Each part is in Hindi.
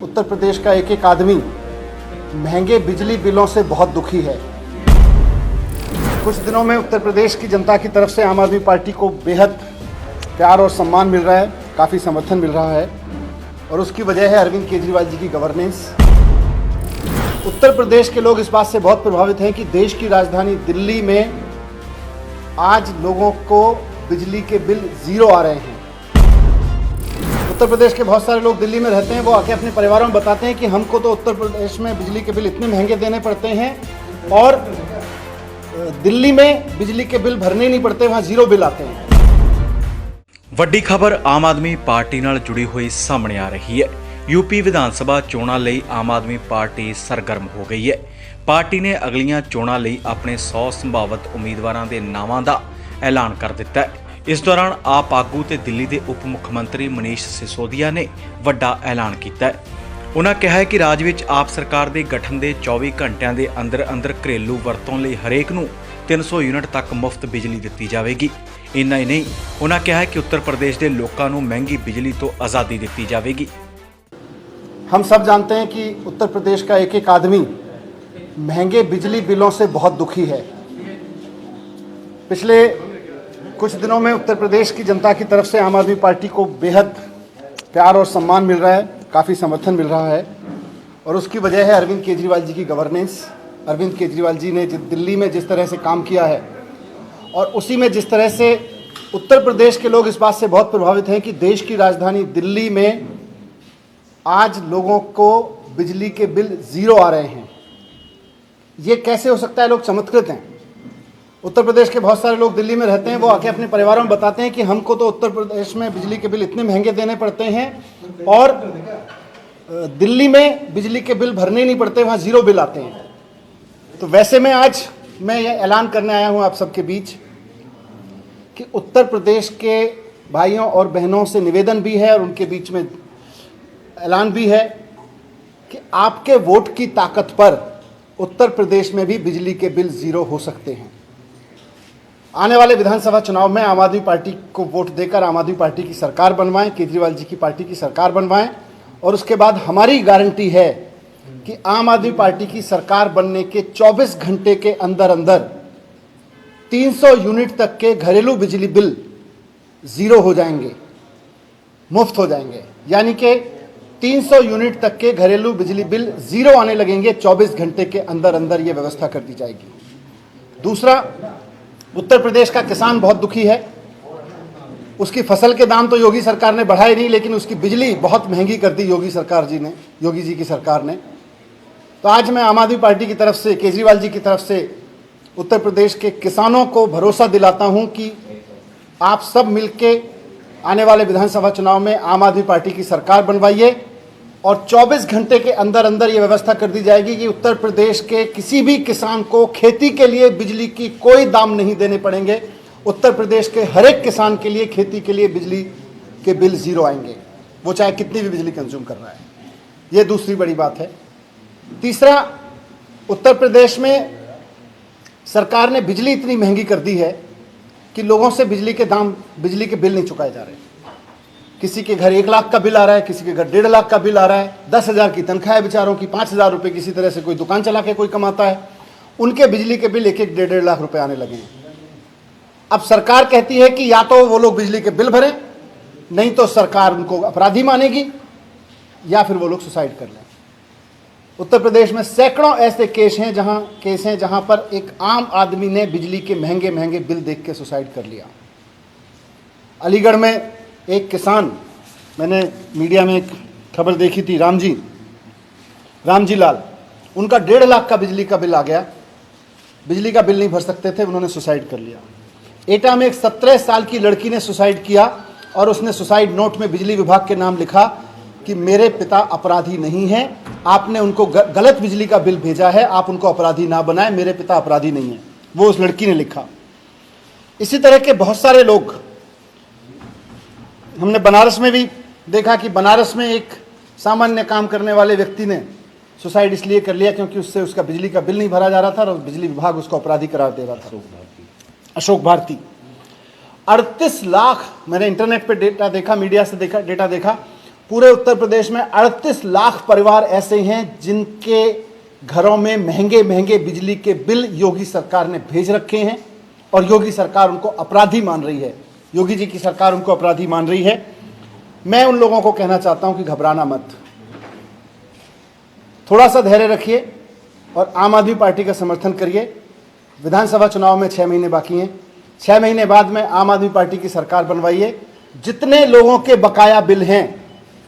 उत्तर प्रदेश का एक एक आदमी महंगे बिजली बिलों से बहुत दुखी है। कुछ दिनों में उत्तर प्रदेश की जनता की तरफ से आम आदमी पार्टी को बेहद प्यार और सम्मान मिल रहा है, काफ़ी समर्थन मिल रहा है और उसकी वजह है अरविंद केजरीवाल जी की गवर्नेंस। उत्तर प्रदेश के लोग इस बात से बहुत प्रभावित हैं कि देश की राजधानी दिल्ली में आज लोगों को बिजली के बिल ज़ीरो आ रहे हैं। उत्तर प्रदेश के बहुत सारे लोग दिल्ली में रहते हैं, वो आके अपने परिवारों में बताते हैं कि हमको तो उत्तर प्रदेश में बिजली के बिल इतने महंगे देने पड़ते हैं और दिल्ली में बिजली के बिल भरने नहीं पड़ते, वहाँ ज़ीरो बिल आते हैं। ਵੱਡੀ ਖਬਰ ਆਮ ਆਦਮੀ ਪਾਰਟੀ ਨਾਲ ਜੁੜੀ ਹੋਈ ਸਾਹਮਣੇ ਆ ਰਹੀ ਹੈ। यूपी ਵਿਧਾਨ ਸਭਾ ਚੋਣਾਂ ਲਈ ਆਮ ਆਦਮੀ ਪਾਰਟੀ ਸਰਗਰਮ ਹੋ ਗਈ ਹੈ। ਪਾਰਟੀ ਨੇ ਅਗਲੀਆਂ ਚੋਣਾਂ ਲਈ ਆਪਣੇ 100 ਸੰਭਾਵਿਤ ਉਮੀਦਵਾਰਾਂ ਦੇ ਨਾਵਾਂ ਦਾ ਐਲਾਨ ਕਰ ਦਿੱਤਾ ਹੈ। ਇਸ ਦੌਰਾਨ ਆਪ ਆਗੂ ਤੇ ਦਿੱਲੀ ਦੇ ਉਪ ਮੁੱਖ ਮੰਤਰੀ ਮਨੀਸ਼ ਸਿਸੋਦੀਆ ਨੇ ਵੱਡਾ ਐਲਾਨ ਕੀਤਾ ਹੈ। ਉਨ੍ਹਾਂ ਕਿਹਾ ਹੈ ਕਿ ਰਾਜ ਵਿੱਚ ਆਪ ਸਰਕਾਰ ਦੇ ਗਠਨ ਦੇ 24 ਘੰਟਿਆਂ ਦੇ ਅੰਦਰ ਘਰੇਲੂ ਵਰਤੋਂ ਲਈ ਹਰੇਕ ਨੂੰ 300 यूनिट तक मुफ्त बिजली दी जाएगी। इन्ना ही नहीं, उन्होंने कहा है कि उत्तर प्रदेश के लोगों को महंगी बिजली तो आज़ादी दी जाएगी। हम सब जानते हैं कि उत्तर प्रदेश का एक एक आदमी महंगे बिजली बिलों से बहुत दुखी है। पिछले कुछ दिनों में उत्तर प्रदेश की जनता की तरफ से आम आदमी पार्टी को बेहद प्यार और सम्मान मिल रहा है, काफ़ी समर्थन मिल रहा है और उसकी वजह है अरविंद केजरीवाल जी की गवर्नेंस। अरविंद केजरीवाल जी ने दिल्ली में जिस तरह से काम किया है और उसी में जिस तरह से उत्तर प्रदेश के लोग इस बात से बहुत प्रभावित हैं कि देश की राजधानी दिल्ली में आज लोगों को बिजली के बिल ज़ीरो आ रहे हैं। ये कैसे हो सकता है? लोग चमत्कृत हैं। उत्तर प्रदेश के बहुत सारे लोग दिल्ली में रहते हैं, वो आके अपने परिवारों में बताते हैं कि हमको तो उत्तर प्रदेश में बिजली के बिल इतने महंगे देने पड़ते हैं और दिल्ली में बिजली के बिल भरने नहीं पड़ते, वहाँ ज़ीरो बिल आते हैं। तो वैसे में आज मैं ये ऐलान करने आया हूँ आप सबके बीच कि उत्तर प्रदेश के भाइयों और बहनों से निवेदन भी है और उनके बीच में ऐलान भी है कि आपके वोट की ताकत पर उत्तर प्रदेश में भी बिजली के बिल ज़ीरो हो सकते हैं। आने वाले विधानसभा चुनाव में आम आदमी पार्टी को वोट देकर आम आदमी पार्टी की सरकार बनवाएं, केजरीवाल जी की पार्टी की सरकार बनवाएं और उसके बाद हमारी गारंटी है कि आम आदमी पार्टी की सरकार बनने के 24 घंटे के अंदर 300 यूनिट तक के घरेलू बिजली बिल ज़ीरो हो जाएंगे, मुफ्त हो जाएंगे। यानी कि 300 यूनिट तक के घरेलू बिजली बिल ज़ीरो आने लगेंगे। 24 घंटे के अंदर ये व्यवस्था कर दी जाएगी। दूसरा, उत्तर प्रदेश का किसान बहुत दुखी है। उसकी फसल के दाम तो योगी सरकार ने बढ़ाए नहीं, लेकिन उसकी बिजली बहुत महंगी कर दी योगी जी की सरकार ने। तो आज मैं आम आदमी पार्टी की तरफ से, केजरीवाल जी की तरफ से उत्तर प्रदेश के किसानों को भरोसा दिलाता हूं कि आप सब मिलके आने वाले विधानसभा चुनाव में आम आदमी पार्टी की सरकार बनवाइए और 24 घंटे के अंदर ये व्यवस्था कर दी जाएगी कि उत्तर प्रदेश के किसी भी किसान को खेती के लिए बिजली की कोई दाम नहीं देने पड़ेंगे। उत्तर प्रदेश के हर एक किसान के लिए खेती के लिए बिजली के बिल ज़ीरो आएंगे, वो चाहे कितनी भी बिजली कंज्यूम कर रहा है। ये दूसरी बड़ी बात है। तीसरा, उत्तर प्रदेश में सरकार ने बिजली इतनी महंगी कर दी है कि लोगों से बिजली के बिल नहीं चुकाए जा रहे। किसी के घर 1 लाख का बिल आ रहा है, किसी के घर 1.5 लाख का बिल आ रहा है, 10,000 की तनख्वाह है बेचारों की, 5,000 रुपये किसी तरह से कोई दुकान चला के कोई कमाता है, उनके बिजली के बिल 1-1, 1.5 लाख रुपये आने लगे हैं। अब सरकार कहती है कि या तो वो लोग बिजली के बिल भरें, नहीं तो सरकार उनको अपराधी मानेगी या फिर वो लोग सुसाइड कर लें। उत्तर प्रदेश में सैकड़ों ऐसे केस हैं जहां पर एक आम आदमी ने बिजली के महंगे बिल देख के सुसाइड कर लिया। अलीगढ़ में एक किसान, मैंने मीडिया में एक खबर देखी थी, रामजी लाल, उनका 1.5 लाख का बिजली का बिल आ गया, बिजली का बिल नहीं भर सकते थे, उन्होंने सुसाइड कर लिया। एटा में एक 17 साल की लड़की ने सुसाइड किया और उसने सुसाइड नोट में बिजली विभाग के नाम लिखा कि मेरे पिता अपराधी नहीं हैं, आपने उनको गलत बिजली का बिल भेजा है, आप उनको अपराधी ना बनाएं, मेरे पिता अपराधी नहीं हैं। वो उस लड़की ने लिखा। इसी तरह के बहुत सारे लोग हमने बनारस में भी देखा कि बनारस में एक सामान्य काम करने वाले व्यक्ति ने सुसाइड इसलिए कर लिया क्योंकि उससे उसका बिजली का बिल नहीं भरा जा रहा था और बिजली विभाग उसको अपराधी करार दे रहा था। अशोक भारती 38 लाख, मैंने इंटरनेट पे डेटा देखा, मीडिया से देखा, डेटा देखा, पूरे उत्तर प्रदेश में 38 लाख परिवार ऐसे हैं जिनके घरों में महंगे महंगे बिजली के बिल योगी सरकार ने भेज रखे हैं और योगी सरकार उनको अपराधी मान रही है। योगी जी की सरकार उनको अपराधी मान रही है। मैं उन लोगों को कहना चाहता हूं कि घबराना मत, थोड़ा सा धैर्य रखिए और आम आदमी पार्टी का समर्थन करिए। विधानसभा चुनाव में 6 महीने बाकी हैं। 6 महीने बाद में आम आदमी पार्टी की सरकार बनवाइए। जितने लोगों के बकाया बिल हैं,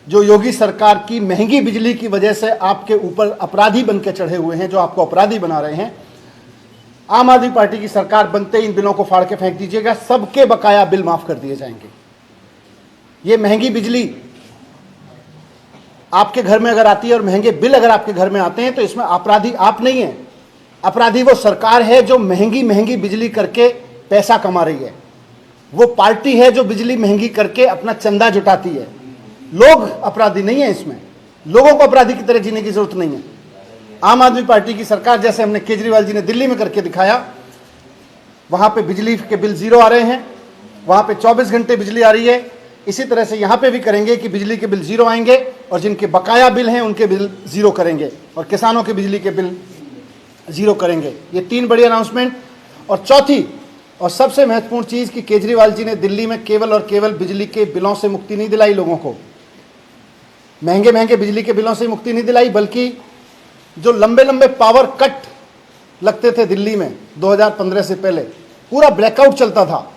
जो योगी सरकार की महंगी बिजली की वजह से आपके ऊपर अपराधी बन के चढ़े हुए हैं, जो आपको अपराधी बना रहे हैं, आम आदमी पार्टी की सरकार बनते ही इन बिलों को फाड़ के फेंक दीजिएगा। सबके बकाया बिल माफ कर दिए जाएंगे। ये महंगी बिजली आपके घर में अगर आती है और महंगे बिल अगर आपके घर में आते हैं तो इसमें अपराधी आप नहीं है, अपराधी वो सरकार है जो महंगी महंगी बिजली करके पैसा कमा रही है। वो पार्टी है जो बिजली महंगी करके अपना चंदा जुटाती है। लोग अपराधी नहीं है, इसमें लोगों को अपराधी की तरह जीने की जरूरत नहीं है। आम आदमी पार्टी की सरकार, जैसे हमने केजरीवाल जी ने दिल्ली में करके दिखाया, वहां पे बिजली के बिल 0 आ रहे हैं, वहां पे 24 घंटे बिजली आ रही है। इसी तरह से यहां पे भी करेंगे कि बिजली के बिल 0 आएंगे और जिनके बकाया बिल हैं उनके बिल 0 करेंगे और किसानों के बिजली के बिल 0 करेंगे। ये 3 बड़ी अनाउंसमेंट। और चौथी और सबसे महत्वपूर्ण चीज कि केजरीवाल जी ने दिल्ली में केवल और केवल बिजली के बिलों से मुक्ति नहीं दिलाई लोगों को, महंगे महंगे बिजली के बिलों से मुक्ति नहीं दिलाई, बल्कि जो लंबे लंबे पावर कट लगते थे दिल्ली में 2015 से पहले, पूरा ब्लैकआउट चलता था।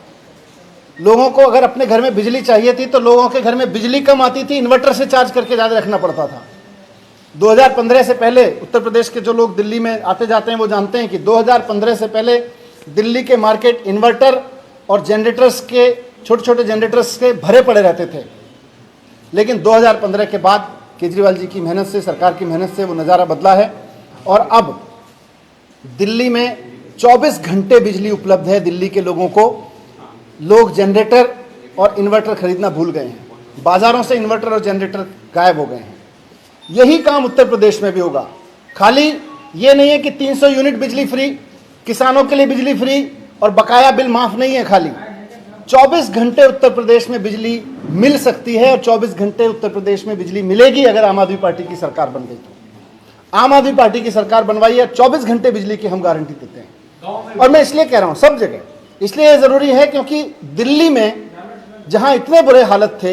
लोगों को अगर अपने घर में बिजली चाहिए थी तो लोगों के घर में बिजली कम आती थी, इन्वर्टर से चार्ज करके ज़्यादा रखना पड़ता था। 2015 से पहले उत्तर प्रदेश के जो लोग दिल्ली में आते जाते हैं वो जानते हैं कि 2015 से पहले दिल्ली के मार्केट इन्वर्टर और जनरेटर्स के, छोटे छोटे जनरेटर्स के भरे पड़े रहते थे। लेकिन 2015 के बाद केजरीवाल जी की मेहनत से, सरकार की मेहनत से वो नज़ारा बदला है और अब दिल्ली में 24 घंटे बिजली उपलब्ध है दिल्ली के लोगों को। लोग जनरेटर और इन्वर्टर खरीदना भूल गए हैं, बाजारों से इन्वर्टर और जनरेटर गायब हो गए हैं। यही काम उत्तर प्रदेश में भी होगा। खाली ये नहीं है कि 300 यूनिट बिजली फ्री, किसानों के लिए बिजली फ्री और बकाया बिल माफ नहीं है। खाली 24 घंटे उत्तर प्रदेश में बिजली मिल सकती है और 24 घंटे उत्तर प्रदेश में बिजली मिलेगी अगर आम आदमी पार्टी की सरकार बन गई तो। आम आदमी पार्टी की सरकार बनवाई है, 24 घंटे बिजली की हम गारंटी देते हैं। और मैं इसलिए कह रहा हूं सब जगह, इसलिए ज़रूरी है क्योंकि दिल्ली में जहां इतने बुरे हालत थे,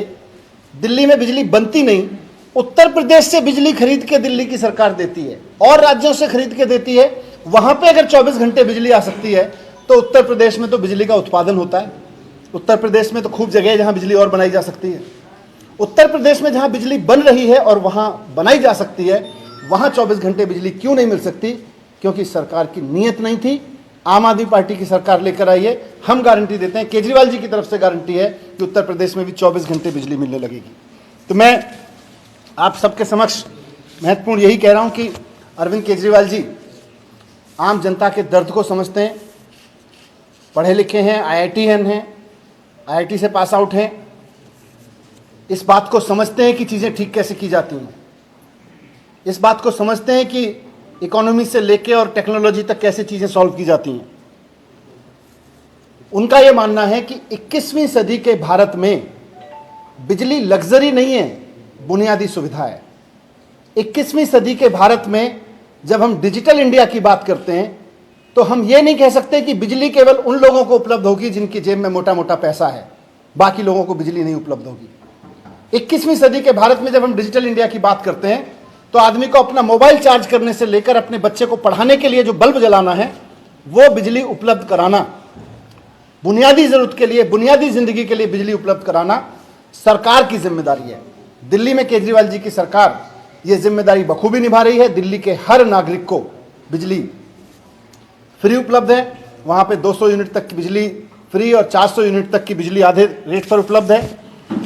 दिल्ली में बिजली बनती नहीं, उत्तर प्रदेश से बिजली खरीद के दिल्ली की सरकार देती है और राज्यों से खरीद के देती है। वहां पे अगर 24 घंटे बिजली आ सकती है तो उत्तर प्रदेश में तो बिजली का उत्पादन होता है। उत्तर प्रदेश में तो खूब जगह है जहां बिजली और बनाई जा सकती है। उत्तर प्रदेश में जहां बिजली बन रही है और वहां बनाई जा सकती है, वहां 24 घंटे बिजली क्यों नहीं मिल सकती? क्योंकि सरकार की नीयत नहीं थी। आम आदमी पार्टी की सरकार लेकर आई है। हम गारंटी देते हैं, केजरीवाल जी की तरफ से गारंटी है कि उत्तर प्रदेश में भी 24 घंटे बिजली मिलने लगेगी। तो मैं आप सबके समक्ष महत्वपूर्ण यही कह रहा हूं कि अरविंद केजरीवाल जी आम जनता के दर्द को समझते हैं, पढ़े लिखे हैं, IITN हैं, IIT से पास आउट हैं, इस बात को समझते हैं कि चीज़ें ठीक कैसे की जाती हैं, इस बात को समझते हैं कि इकोनॉमी से लेके और टेक्नोलॉजी तक कैसे चीज़ें सॉल्व की जाती हैं। उनका यह मानना है कि 21वीं सदी के भारत में बिजली लग्जरी नहीं है, बुनियादी सुविधा है। 21वीं सदी के भारत में जब हम डिजिटल इंडिया की बात करते हैं तो हम ये नहीं कह सकते कि बिजली केवल उन लोगों को उपलब्ध होगी जिनकी जेब में मोटा मोटा पैसा है, बाकी लोगों को बिजली नहीं उपलब्ध होगी। 21वीं सदी के भारत में जब हम डिजिटल इंडिया की बात करते हैं तो आदमी को अपना मोबाइल चार्ज करने से लेकर अपने बच्चे को पढ़ाने के लिए जो बल्ब जलाना है वो बिजली उपलब्ध कराना, बुनियादी जरूरत के लिए, बुनियादी जिंदगी के लिए बिजली उपलब्ध कराना सरकार की जिम्मेदारी है। दिल्ली में केजरीवाल जी की सरकार ये जिम्मेदारी बखूबी निभा रही है। दिल्ली के हर नागरिक को बिजली फ्री उपलब्ध है। वहाँ पे 200 यूनिट तक की बिजली फ्री और 400 यूनिट तक की बिजली आधे रेट पर उपलब्ध है।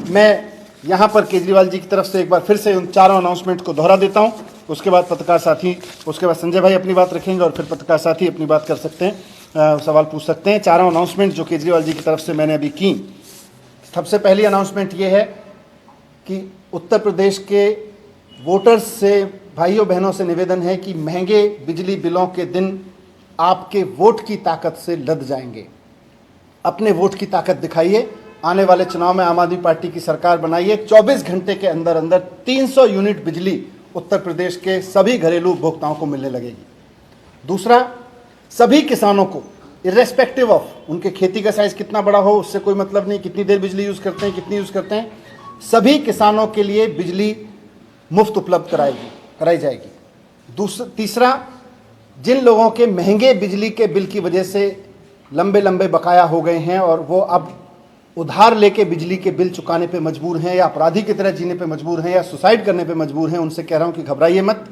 मैं यहाँ पर केजरीवाल जी की तरफ से एक बार फिर से उन चारों अनाउंसमेंट को दोहरा देता हूँ। उसके बाद पत्रकार साथी, उसके बाद संजय भाई अपनी बात रखेंगे और फिर पत्रकार साथी अपनी बात कर सकते हैं, सवाल पूछ सकते हैं। चारों अनाउंसमेंट जो केजरीवाल जी की तरफ से मैंने अभी की, सबसे पहली अनाउंसमेंट ये है कि उत्तर प्रदेश के वोटर्स से, भाइयों बहनों से निवेदन है कि महंगे बिजली बिलों के दिन आपके वोट की ताकत से लद जाएंगे। अपने वोट की ताकत दिखाइए आने वाले चुनाव में आम आदमी पार्टी की सरकार बनाई है, 24 घंटे के अंदर अंदर 300 यूनिट बिजली उत्तर प्रदेश के सभी घरेलू उपभोक्ताओं को मिलने लगेगी। दूसरा, सभी किसानों को इर्रेस्पेक्टिव ऑफ उनके खेती का साइज कितना बड़ा हो, उससे कोई मतलब नहीं, कितनी देर बिजली यूज़ करते हैं, कितनी यूज़ करते हैं, सभी किसानों के लिए बिजली मुफ्त उपलब्ध कराई जाएगी। तीसरा, जिन लोगों के महंगे बिजली के बिल की वजह से लंबे लंबे बकाया हो गए हैं और वो अब उधार लेके बिजली के बिल चुकाने पे मजबूर हैं या अपराधी की तरह जीने पे मजबूर हैं या सुसाइड करने पे मजबूर हैं, उनसे कह रहा हूं कि घबराइए मत,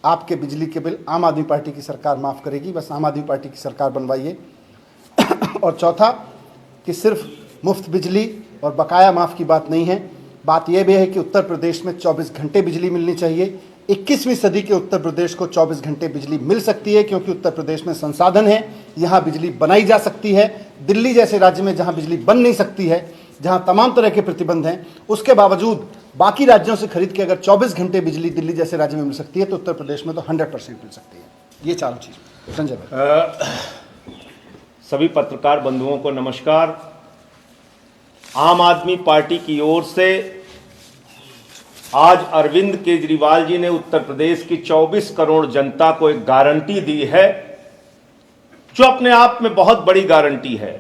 आपके बिजली के बिल आम आदमी पार्टी की सरकार माफ़ करेगी, बस आम आदमी पार्टी की सरकार बनवाइए। और चौथा, कि सिर्फ मुफ्त बिजली और बकाया माफ़ की बात नहीं है, बात यह भी है कि उत्तर प्रदेश में 24 घंटे बिजली मिलनी चाहिए। 21वीं सदी के उत्तर प्रदेश को 24 घंटे बिजली मिल सकती है क्योंकि उत्तर प्रदेश में संसाधन है, यहाँ बिजली बनाई जा सकती है। दिल्ली जैसे राज्य में जहाँ बिजली बन नहीं सकती है, जहाँ तमाम तरह के प्रतिबंध हैं, उसके बावजूद बाकी राज्यों से खरीद के अगर 24 घंटे बिजली दिल्ली जैसे राज्य में मिल सकती है तो उत्तर प्रदेश में तो 100% मिल सकती है। ये चारों चीज़। संजय भाई। सभी पत्रकार बंधुओं को नमस्कार। आम आदमी पार्टी की ओर से आज अरविंद केजरीवाल जी ने उत्तर प्रदेश की 24 करोड़ जनता को एक गारंटी दी है जो अपने आप में बहुत बड़ी गारंटी है।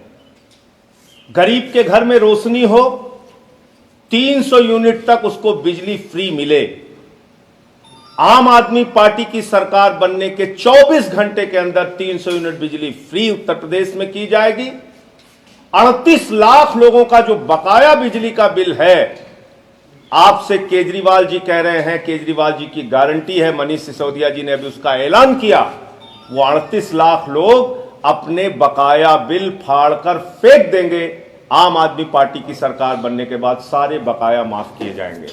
गरीब के घर में रोशनी हो, 300 यूनिट तक उसको बिजली फ्री मिले। आम आदमी पार्टी की सरकार बनने के 24 घंटे के अंदर 300 यूनिट बिजली फ्री उत्तर प्रदेश में की जाएगी। 38 लाख लोगों का जो बकाया बिजली का बिल है, आपसे केजरीवाल जी कह रहे हैं, केजरीवाल जी की गारंटी है, मनीष सिसोदिया जी ने अभी उसका ऐलान किया, वो 38 लाख लोग अपने बकाया बिल फाड़कर फेंक देंगे। आम आदमी पार्टी की सरकार बनने के बाद सारे बकाया माफ किए जाएंगे।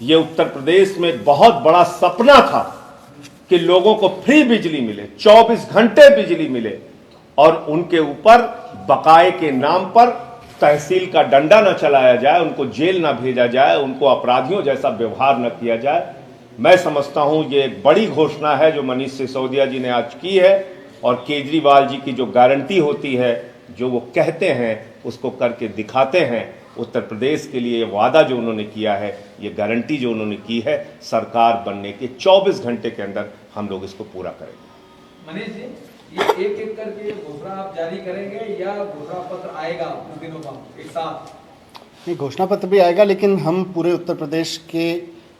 ये उत्तर प्रदेश में बहुत बड़ा सपना था कि लोगों को फ्री बिजली मिले, 24 घंटे बिजली मिले और उनके ऊपर बकाए के नाम पर तहसील का डंडा न चलाया जाए, उनको जेल न भेजा जाए, उनको अपराधियों जैसा व्यवहार न किया जाए। मैं समझता हूं ये एक बड़ी घोषणा है जो मनीष सिसोदिया जी ने आज की है और केजरीवाल जी की जो गारंटी होती है, जो वो कहते हैं उसको करके दिखाते हैं। उत्तर प्रदेश के लिए वादा जो उन्होंने किया है, ये गारंटी जो उन्होंने की है, सरकार बनने के 24 घंटे के अंदर हम लोग इसको पूरा करेंगे। मनीष जी, ये एक करके घोषणा आप जारी करेंगे या घोषणा पत्र आएगा कुछ दिनों बाद एक साथ? नहीं, घोषणा पत्र भी आएगा, लेकिन हम पूरे उत्तर प्रदेश के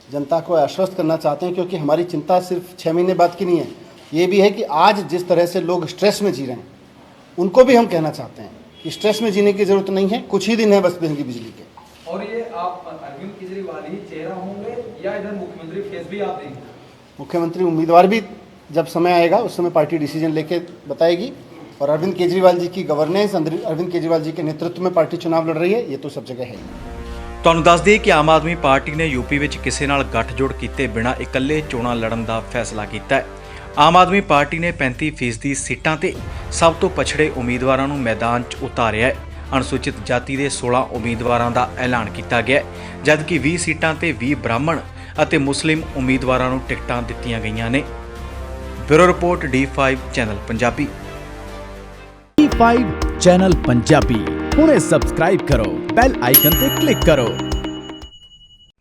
जनता को आश्वस्त करना चाहते हैं क्योंकि हमारी चिंता सिर्फ 6 महीने बाद की नहीं है, ये भी है कि आज जिस तरह से लोग स्ट्रेस में जी रहे हैं उनको भी हम कहना चाहते हैं कि स्ट्रेस में जीने की जरूरत नहीं है, कुछ ही दिन है बस महंगी बिजली के। और ये आप अरविंद केजरीवाल ही चेहरा होंगे या इधर मुख्यमंत्री फेस भी आप देंगे? मुख्यमंत्री उम्मीदवार भी जब समय आएगा उस समय पार्टी डिसीजन लेके बताएगी और अरविंद केजरीवाल जी की गवर्नेंस, अरविंद केजरीवाल जी के नेतृत्व में पार्टी चुनाव लड़ रही है, ये तो सब जगह है। ਤੁਹਾਨੂੰ ਦੱਸ ਦਈਏ ਕਿ ਆਮ ਆਦਮੀ ਪਾਰਟੀ ਨੇ ਯੂਪੀ ਵਿੱਚ ਕਿਸੇ ਨਾਲ ਗੱਠਜੋੜ ਕੀਤੇ ਬਿਨਾਂ ਇਕੱਲੇ ਚੋਣਾਂ ਲੜਨ ਦਾ ਫੈਸਲਾ ਕੀਤਾ ਹੈ। ਆਮ ਆਦਮੀ ਪਾਰਟੀ ਨੇ 35% ਸੀਟਾਂ ਤੇ ਸਭ ਤੋਂ ਪਛੜੇ ਉਮੀਦਵਾਰਾਂ ਨੂੰ ਮੈਦਾਨ 'ਚ ਉਤਾਰਿਆ ਹੈ। ਅਨੁਸੂਚਿਤ ਜਾਤੀ ਦੇ 16 ਉਮੀਦਵਾਰਾਂ ਦਾ ਐਲਾਨ ਕੀਤਾ ਗਿਆ ਹੈ, ਜਦਕਿ 20 ਸੀਟਾਂ ਤੇ 20 ਬ੍ਰਾਹਮਣ ਅਤੇ ਮੁਸਲਿਮ ਉਮੀਦਵਾਰਾਂ ਨੂੰ ਟਿਕਟਾਂ ਦਿੱਤੀਆਂ ਗਈਆਂ ਨੇ। Bureau report D5 channel Punjabi. D5 channel Punjabi ਹੁਣੇ ਸਬਸਕ੍ਰਾਈਬ ਕਰੋ, ਬੈਲ ਆਈਕਨ ਤੇ ਕਲਿੱਕ ਕਰੋ।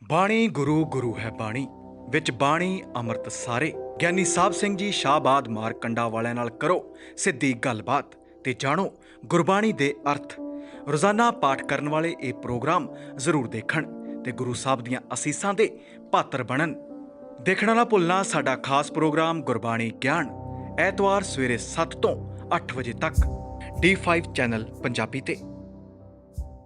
ਬਾਣੀ ਗੁਰੂ ਗੁਰੂ ਹੈ ਬਾਣੀ ਵਿੱਚ ਬਾਣੀ ਅੰਮ੍ਰਿਤ ਸਾਰੇ। ਗਿਆਨੀ ਸਾਹਿਬ ਸਿੰਘ ਜੀ ਸ਼ਾਹਬਾਦ ਮਾਰਕੰਡਾ ਵਾਲਿਆਂ ਨਾਲ ਕਰੋ ਸਿੱਧੀ ਗੱਲਬਾਤ ਤੇ ਜਾਣੋ ਗੁਰਬਾਣੀ ਦੇ ਅਰਥ। ਰੋਜ਼ਾਨਾ ਪਾਠ ਕਰਨ ਵਾਲੇ ਇਹ ਪ੍ਰੋਗਰਾਮ ਜ਼ਰੂਰ ਦੇਖਣ ਤੇ ਗੁਰੂ ਸਾਹਿਬ ਦੀਆਂ ਅਸੀਸਾਂ ਦੇ ਪਾਤਰ ਬਣਨ। ਦੇਖਣਾ ਨਾ ਭੁੱਲਣਾ ਸਾਡਾ ਖਾਸ ਪ੍ਰੋਗਰਾਮ ਗੁਰਬਾਣੀ ਗਿਆਨ, ਐਤਵਾਰ ਸਵੇਰੇ 7 ਤੋਂ 8 ਵਜੇ ਤੱਕ D5 ਚੈਨਲ ਪੰਜਾਬੀ ਤੇ।